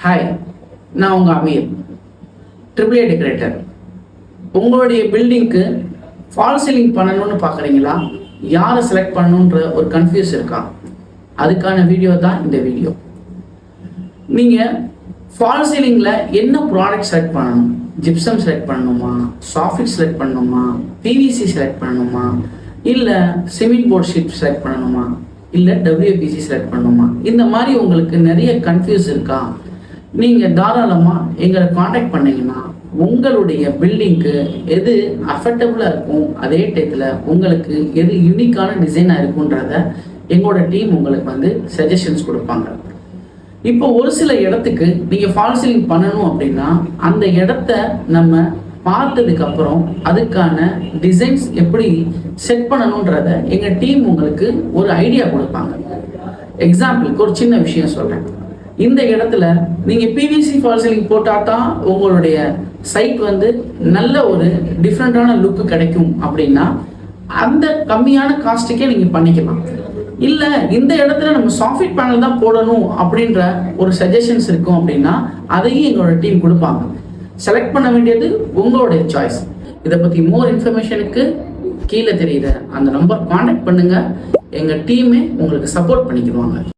Hi, நான் உங்கள் Amir, triple A decorator. உங்களுடைய பில்டிங்க்கு ஃபால் சீலிங் பண்ணணும்னு பார்க்குறீங்களா? யாரை செலக்ட் பண்ணணுன்ற ஒரு கன்ஃபியூஸ் இருக்கா? அதுக்கான வீடியோ தான் இந்த வீடியோ. நீங்கள் ஃபால் சீலிங்கில் என்ன ப்ராடக்ட் செலக்ட் பண்ணணும்? ஜிப்சம் செலக்ட் பண்ணணுமா, சாஃபிட் செலக்ட் பண்ணணுமா, பிவிசி செலக்ட் பண்ணணுமா, இல்லை சிமெண்ட் போர்ட் ஷீட் செலக்ட் பண்ணணுமா, இல்லை டபிள்யூபிசி செலக்ட் பண்ணணுமா? இந்த மாதிரி உங்களுக்கு நிறைய கன்ஃபியூஸ் இருக்கா? நீங்கள் தாராளமாக எங்களை காண்டாக்ட் பண்ணிங்கன்னா உங்களுடைய பில்டிங்க்கு எது அஃபர்டபுளாக இருக்கும், அதே டயத்தில் உங்களுக்கு எது யூனிக்கான டிசைனாக இருக்குன்றத எங்களோட டீம் உங்களுக்கு சஜஷன்ஸ் கொடுப்பாங்க. இப்போ ஒரு சில இடத்துக்கு நீங்கள் ஃபால் சீலிங் பண்ணணும் அப்படின்னா அந்த இடத்த நம்ம பார்த்ததுக்கப்புறம் அதுக்கான டிசைன்ஸ் எப்படி செட் பண்ணணுன்றத எங்கள் டீம் உங்களுக்கு ஒரு ஐடியா கொடுப்பாங்க. எக்ஸாம்பிளுக்கு ஒரு சின்ன விஷயம் சொல்கிறேன். இந்த இடத்துல நீங்கள் பிவிசி ஃபால் சீலிங் போட்டால் தான் உங்களுடைய சைட் நல்ல ஒரு டிஃப்ரெண்ட்டான லுக்கு கிடைக்கும் அப்படின்னா அந்த கம்மியான காஸ்ட்டுக்கே நீங்கள் பண்ணிக்கலாம். இல்லை இந்த இடத்துல நம்ம சாஃப்ட் பேனல் தான் போடணும் அப்படின்ற ஒரு சஜஷன்ஸ் இருக்கும் அப்படின்னா அதையும் எங்களோட டீம் கொடுப்பாங்க. செலக்ட் பண்ண வேண்டியது உங்களுடைய சாய்ஸ். இதை பற்றி மோர் இன்ஃபர்மேஷனுக்கு கீழே தெரியுற அந்த நம்பர் காண்டாக்ட் பண்ணுங்கள். எங்கள் டீமே உங்களுக்கு சப்போர்ட் பண்ணிக்கிடுவாங்க.